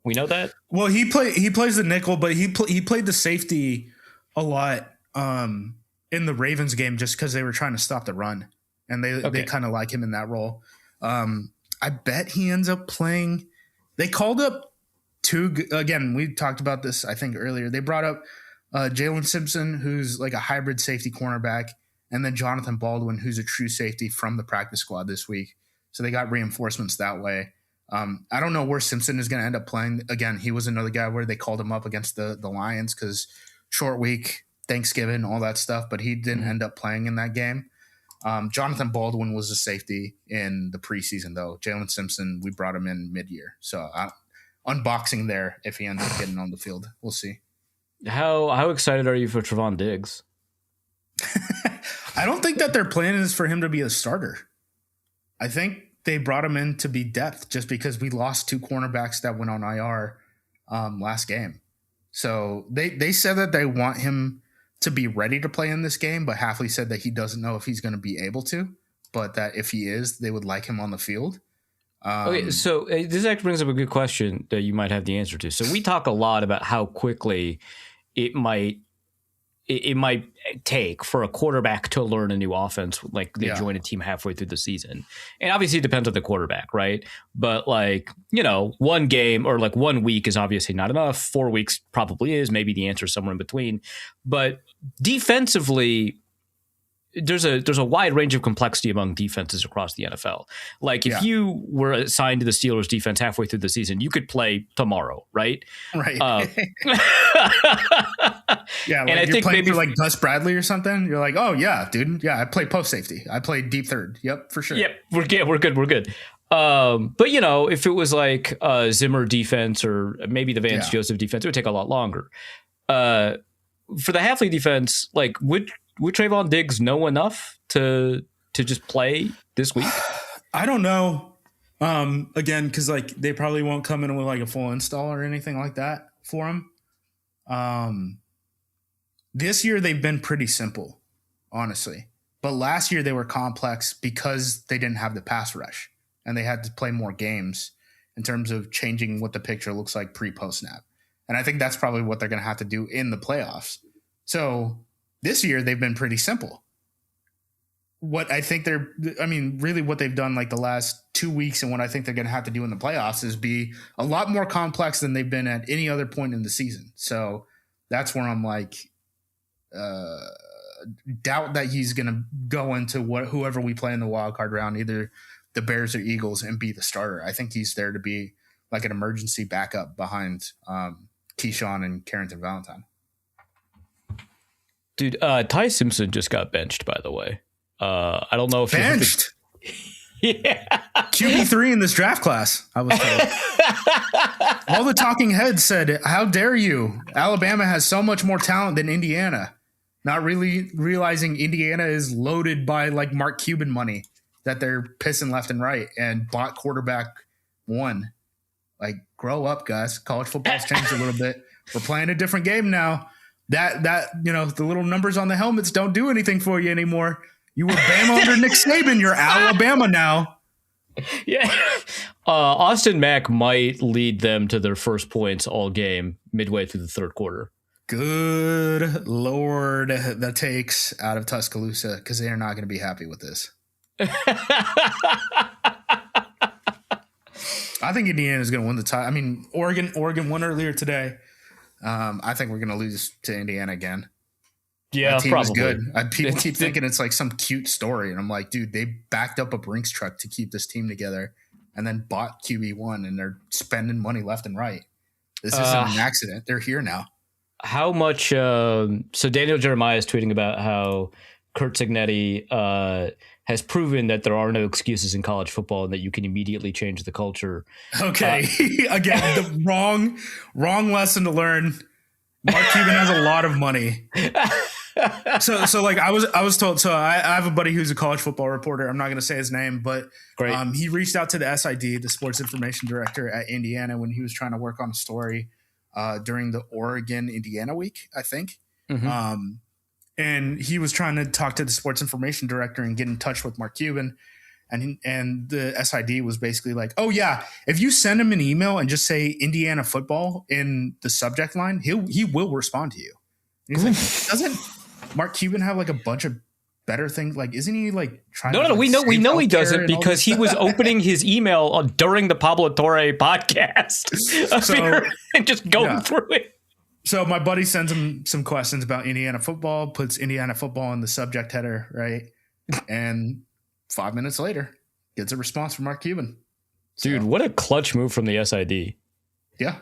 We know that. Well, he plays the nickel, but he played the safety a lot in the Ravens game just because they were trying to stop the run, and they kind of like him in that role. I bet he ends up playing. They called up 2 again. We talked about this, I think, earlier. They brought up Jalen Simpson, who's like a hybrid safety cornerback. And then Jonathan Baldwin, who's a true safety from the practice squad this week. So they got reinforcements that way. I don't know where Simpson is going to end up playing. Again, he was another guy where they called him up against the Lions because short week, Thanksgiving, all that stuff, but he didn't end up playing in that game. Jonathan Baldwin was a safety in the preseason, though. Jalen Simpson, we brought him in mid-year. So unboxing there if he ends up getting on the field. We'll see. How excited are you for Trevon Diggs? I don't think that their plan is for him to be a starter. I think they brought him in to be depth just because we lost 2 cornerbacks that went on IR last game. So they said that they want him to be ready to play in this game, but Hafley said that he doesn't know if he's going to be able to, but that if he is, they would like him on the field. Okay, so this actually brings up a good question that you might have the answer to. So we talk a lot about how quickly it might take for a quarterback to learn a new offense, like they join a team halfway through the season. And obviously it depends on the quarterback, right? But like, one game or like 1 week is obviously not enough. 4 weeks probably is. Maybe the answer is somewhere in between. But defensively, there's a wide range of complexity among defenses across the NFL. Like if you were assigned to the Steelers defense halfway through the season, you could play tomorrow, right? Right. Yeah, like and I you're think playing maybe for like Gus Bradley or something. You're like, oh yeah, dude. Yeah, I play post safety. I play deep third. Yep, for sure. Yep, we're good. But if it was like Zimmer defense or maybe the Vance Joseph defense, it would take a lot longer. For the Hafley defense, like would Trevon Diggs know enough to just play this week? I don't know. Again, because like they probably won't come in with like a full install or anything like that for him. This year they've been pretty simple, honestly. But last year they were complex because they didn't have the pass rush and they had to play more games in terms of changing what the picture looks like pre-post snap. And I think that's probably what they're going to have to do in the playoffs. So this year they've been pretty simple. What I think really what they've done like the last 2 weeks and what I think they're going to have to do in the playoffs is be a lot more complex than they've been at any other point in the season. So that's where I'm like, doubt that he's going to go into whoever we play in the wild card round, either the Bears or Eagles, and be the starter. I think he's there to be like an emergency backup behind Keyshawn and Carrington Valentine. Dude, Ty Simpson just got benched, by the way. I don't know if benched. Yeah, QB3 in this draft class, I was told. All the talking heads said, "How dare you? Alabama has so much more talent than Indiana." Not really realizing Indiana is loaded by like Mark Cuban money that they're pissing left and right and bought quarterback 1. Like, grow up, guys. College football's changed a little bit. We're playing a different game now. That the little numbers on the helmets don't do anything for you anymore. You were Bama under Nick Saban. You're Alabama now. Yeah. Austin Mack might lead them to their first points all game midway through the third quarter. Good Lord, the takes out of Tuscaloosa, because they are not going to be happy with this. I think Indiana is going to win the tie. I mean, Oregon won earlier today. I think we're going to lose to Indiana again. Yeah, that team probably. Is good. People keep thinking it's like some cute story, and I'm like, dude, they backed up a Brinks truck to keep this team together, and then bought QB1, and they're spending money left and right. This isn't an accident. They're here now. How much? So Daniel Jeremiah is tweeting about how Kurt Signetti has proven that there are no excuses in college football and that you can immediately change the culture. Okay, again, the wrong lesson to learn. Mark Cuban has a lot of money. So like I was told. So I have a buddy who's a college football reporter. I'm not going to say his name, but he reached out to the SID, the Sports Information Director at Indiana, when he was trying to work on a story during the Oregon-Indiana week, I think. Mm-hmm. And he was trying to talk to the Sports Information Director and get in touch with Mark Cuban. And the SID was basically like, oh, yeah, if you send him an email and just say Indiana football in the subject line, he will respond to you. And he's like, doesn't Mark Cuban have like a bunch of better things? Like, isn't he like trying to? No, we know he doesn't, because he was opening his email during the Pablo Torre podcast and just going through it. So my buddy sends him some questions about Indiana football, puts Indiana football in the subject header, right? And 5 minutes later, gets a response from Mark Cuban. Dude, what a clutch move from the SID. Yeah.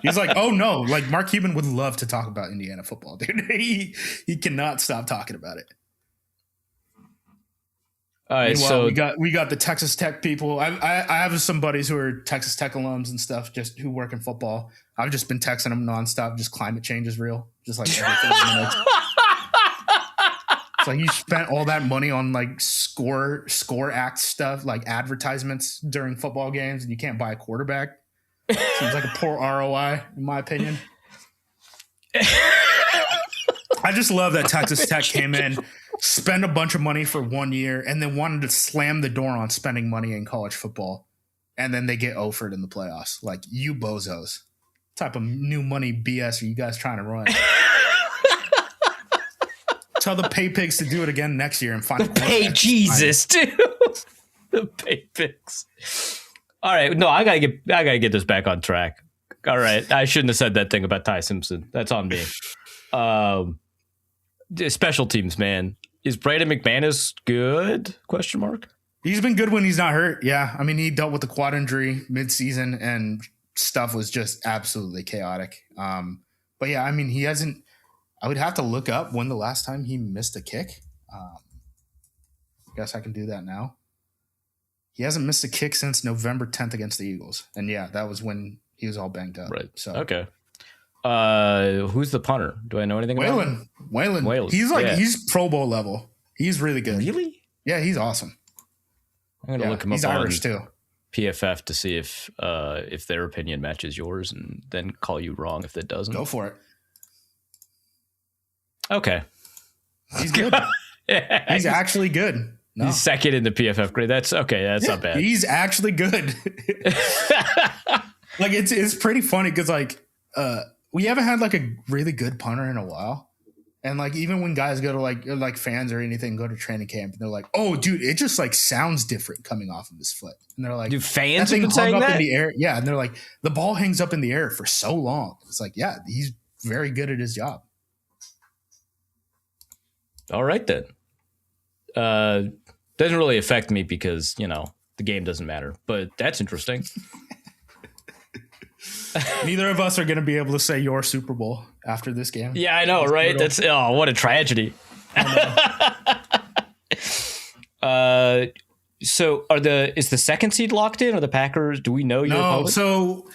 He's like, oh no, like Mark Cuban would love to talk about Indiana football, dude. He cannot stop talking about it. All right, Meanwhile, so we got the Texas Tech people. I have some buddies who are Texas Tech alums and stuff, just who work in football. I've just been texting them nonstop. Just climate change is real. Just like every 30 minutes. It's like you spent all that money on like score act stuff, like advertisements during football games, and you can't buy a quarterback. Seems like a poor ROI, in my opinion. I just love that Texas Tech came in, spent a bunch of money for 1 year, and then wanted to slam the door on spending money in college football. And then they get offered in the playoffs. Like, you bozos. What type of new money BS are you guys trying to run? Tell the pay pigs to do it again next year and find the pay Jesus, dude. The pay pigs. All right, no, I gotta get this back on track. All right, I shouldn't have said that thing about Ty Simpson. That's on me. Special teams, man. Is Brandon McManus good? Question mark. He's been good when he's not hurt. Yeah, I mean, he dealt with the quad injury mid-season, and stuff was just absolutely chaotic. But yeah, I mean, he hasn't. I would have to look up when the last time he missed a kick. Guess I can do that now. He hasn't missed a kick since November 10th against the Eagles, and yeah, that was when he was all banged up. Right. So okay. Who's the punter? Do I know anything about him? Waylon. He's like he's Pro Bowl level. He's really good. Really? Yeah, he's awesome. I'm gonna look him up. He's Irish too. PFF to see if their opinion matches yours, and then call you wrong if it doesn't. Go for it. Okay. He's good. He's actually good. No. He's second in the PFF grade. That's okay. That's not bad. He's actually good. Like it's pretty funny because like we haven't had like a really good punter in a while. And like even when guys go to like fans or anything go to training camp, and they're like, "Oh, dude, it just like sounds different coming off of his foot." And they're like, "Do fans that have been saying up that?" In the air, yeah. And they're like, "The ball hangs up in the air for so long." It's like, yeah, he's very good at his job. All right then. Doesn't really affect me because the game doesn't matter. But that's interesting. Neither of us are going to be able to say your Super Bowl after this game. Yeah, I know, right? That's what a tragedy. So is the second seed locked in, or the Packers? Do we know? No. So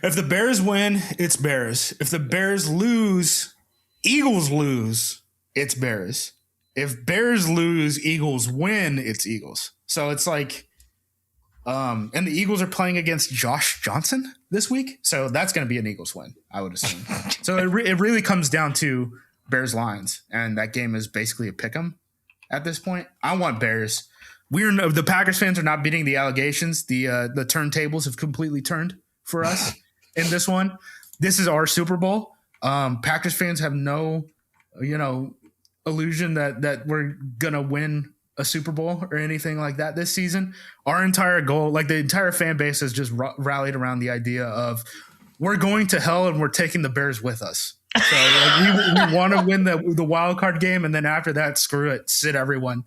if the Bears win, it's Bears. If the Bears lose, Eagles lose, it's Bears. If Bears lose, Eagles win, it's Eagles. So it's like. And the Eagles are playing against Josh Johnson this week. So that's going to be an Eagles win, I would assume. So it really comes down to Bears Lions. And that game is basically a pick 'em at this point. I want Bears. The Packers fans are not beating the allegations. The turntables have completely turned for us in this one. This is our Super Bowl. Packers fans have no, illusion that we're going to win a Super Bowl or anything like that this season. Our entire goal, like the entire fan base, has just rallied around the idea of we're going to hell and we're taking the Bears with us. So we want to win the wild card game, and then after that, screw it, sit everyone,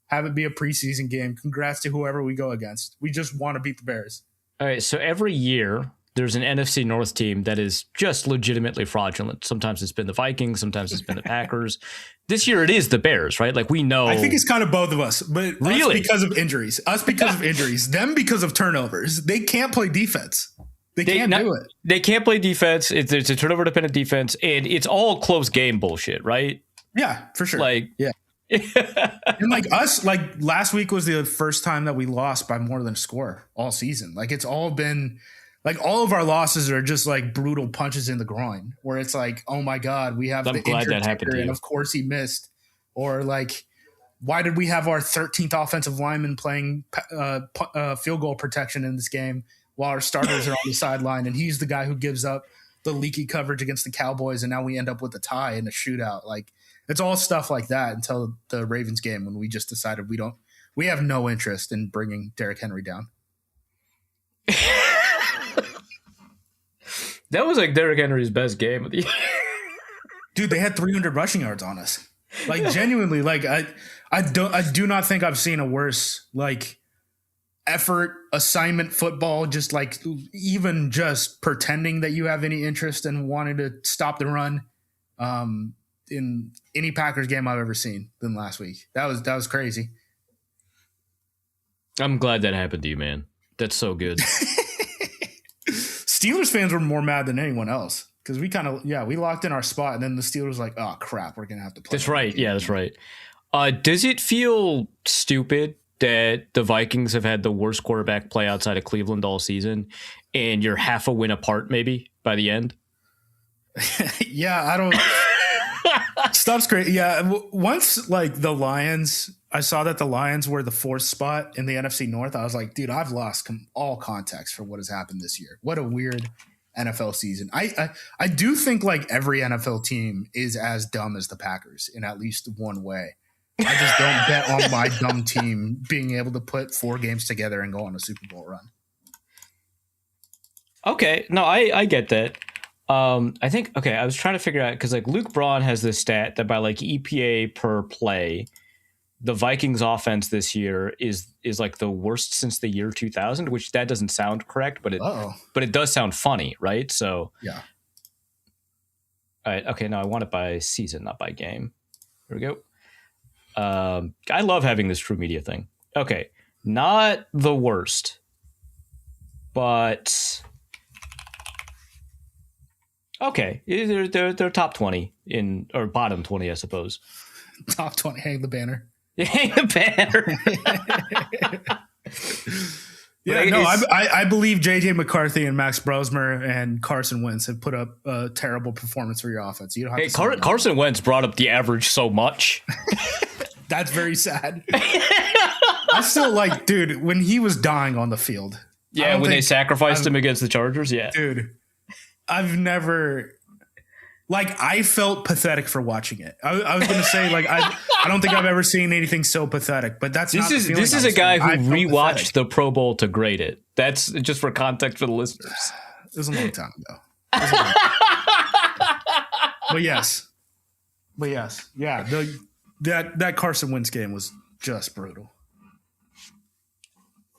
have it be a preseason game. Congrats to whoever we go against. We just want to beat the Bears. All right. So every year there's an NFC North team that is just legitimately fraudulent. Sometimes it's been the Vikings, sometimes it's been the Packers. This year it is the Bears, right? Like we know. I think it's kind of both of us, but really? Us because of injuries. Us because of injuries. Them because of turnovers. They can't play defense. They can't do it. They can't play defense. It's a turnover-dependent defense, and it's all close game bullshit, right? Yeah, for sure. Yeah. And like us, like last week was the first time that we lost by more than a score all season. Like it's all been... Like all of our losses are just like brutal punches in the groin, where it's like, oh my God, we have the injured kicker, and of course he missed. Or like, why did we have our 13th offensive lineman playing field goal protection in this game while our starters are on the sideline, and he's the guy who gives up the leaky coverage against the Cowboys, and now we end up with a tie in a shootout. Like it's all stuff like that until the Ravens game when we just decided we have no interest in bringing Derrick Henry down. That was like Derrick Henry's best game of the year. Dude, they had 300 rushing yards on us. Like genuinely, like I do not think I've seen a worse like effort assignment football, just like even just pretending that you have any interest in wanting to stop the run in any Packers game I've ever seen than last week. That was crazy. I'm glad that happened to you, man. That's so good. Steelers fans were more mad than anyone else because we we locked in our spot and then the Steelers were like, oh crap, we're gonna have to play. That's right. Yeah, that's right. Does it feel stupid that the Vikings have had the worst quarterback play outside of Cleveland all season and you're half a win apart maybe by the end? Yeah, I don't. Stuff's great. Yeah, once like the Lions, I saw that the Lions were the 4th spot in the NFC North. I was like, dude, I've lost all context for what has happened this year. What a weird NFL season. I do think like every NFL team is as dumb as the Packers in at least one way. I just don't bet on my dumb team being able to put 4 games together and go on a Super Bowl run. Okay, no, I get that. I think, okay, I was trying to figure out, because like Luke Braun has this stat that by like EPA per play, the Vikings offense this year is like the worst since the year 2000, which that doesn't sound correct, but it does sound funny, right? So yeah. All right, okay, now I want it by season, not by game. Here we go. I love having this True Media thing. Okay, not the worst, but okay, they're top 20 or bottom 20, I suppose. Top 20, hang the banner. Hang the banner. Yeah, no, I believe JJ McCarthy and Max Brosmer and Carson Wentz have put up a terrible performance for your offense. You don't have to Carson Wentz brought up the average so much. That's very sad. I still like, dude, when he was dying on the field. Yeah, when they sacrificed him against the Chargers. Yeah, dude, I've never. Like, I felt pathetic for watching it. I was going to say, like, I don't think I've ever seen anything so pathetic, but that's not the feeling. This is a guy who rewatched the Pro Bowl to grade it. That's just for context for the listeners. It was a long time ago. But yes. Yeah, that Carson Wentz game was just brutal.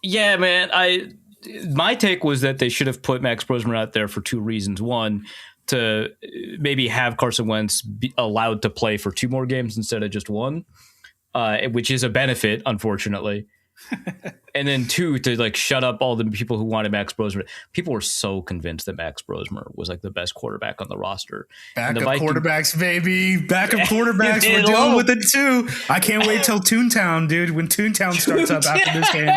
Yeah, man. My take was that they should have put Max Brosmer out there for 2 reasons. One, to maybe have Carson Wentz be allowed to play for 2 more games instead of just 1, which is a benefit, unfortunately. And then 2, to like shut up all the people who wanted Max Brosmer. People were so convinced that Max Brosmer was like the best quarterback on the roster. Backup quarterbacks, baby. Backup quarterbacks. We're dealing with it too. I can't wait till Toontown, dude. When Toontown starts up after this game.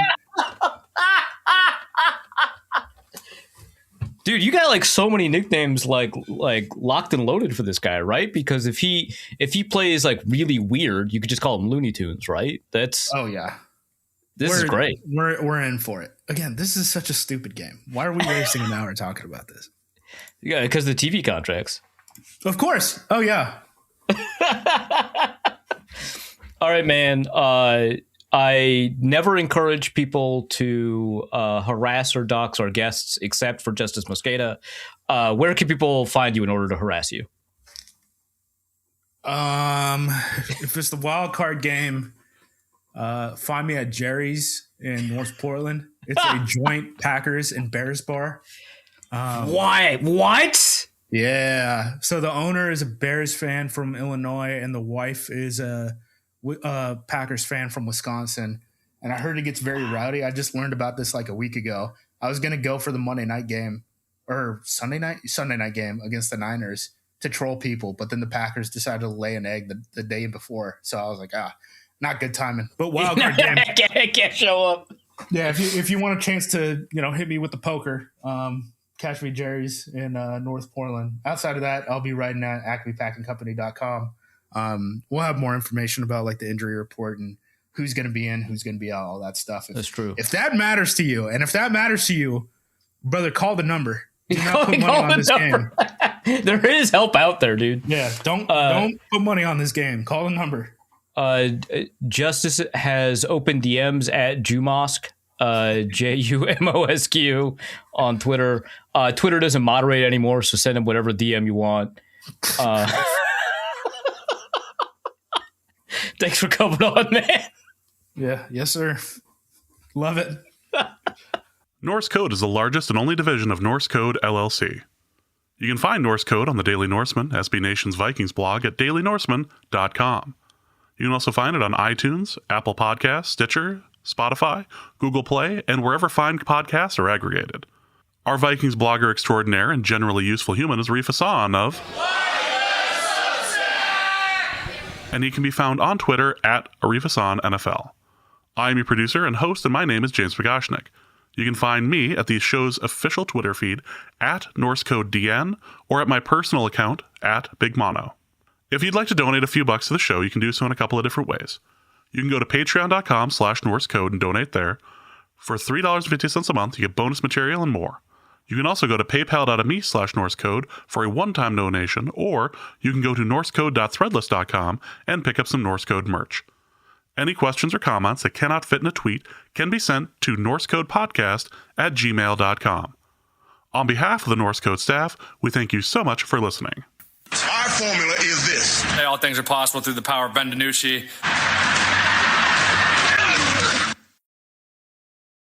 Dude, you got like so many nicknames like locked and loaded for this guy, right? Because if he plays like really weird, you could just call him Looney Tunes, right? Oh yeah. This is great. We're in for it. Again, this is such a stupid game. Why are we wasting an hour talking about this? Yeah, because the TV contracts. Of course. Oh yeah. All right, man. I never encourage people to harass or dox our guests except for Justis Mosqueda. Where can people find you in order to harass you? If it's the wild card game, find me at Jerry's in North Portland. It's a joint Packers and Bears bar. Why? What? Yeah. So the owner is a Bears fan from Illinois, and the wife is a Packers fan from Wisconsin. And I heard it gets very rowdy. I just learned about this like a week ago. I was going to go for the Monday night game or Sunday night game against the Niners to troll people. But then the Packers decided to lay an egg the day before. So I was like, not good timing. But wild card game. I can't show up. Yeah. If you want a chance to, hit me with the poker, catch me at Jerry's in North Portland. Outside of that, I'll be writing at acmepackingcompany.com. We'll have more information about like the injury report and who's going to be in, who's going to be out, all that stuff. That's true. If that matters to you, brother, call the number. Do not put money on this game. There is help out there, dude. Yeah, don't put money on this game. Call the number. Justice has open DMs at Jumosq, JUMOSQ on Twitter. Twitter doesn't moderate anymore, so send him whatever DM you want. Thanks for coming on, man. Yeah. Yes, sir. Love it. Norse Code is the largest and only division of Norse Code LLC. You can find Norse Code on the Daily Norseman, SB Nation's Vikings blog at dailynorseman.com. You can also find it on iTunes, Apple Podcasts, Stitcher, Spotify, Google Play, and wherever fine podcasts are aggregated. Our Vikings blogger extraordinaire and generally useful human is Arif of... and he can be found on Twitter at ArifNFL. I am your producer and host, and my name is James Pagashnik. You can find me at the show's official Twitter feed at NorseCodeDN or at my personal account at BigMono. If you'd like to donate a few bucks to the show, you can do so in a couple of different ways. You can go to patreon.com/NorseCode and donate there. For $3.50 a month, you get bonus material and more. You can also go to paypal.me/NorseCode for a one-time donation, or you can go to norsecode.threadless.com and pick up some Norse Code merch. Any questions or comments that cannot fit in a tweet can be sent to norsecodepodcast@gmail.com. On behalf of the Norse Code staff, we thank you so much for listening. Our formula is this. Hey, all things are possible through the power of Ben DiNucci.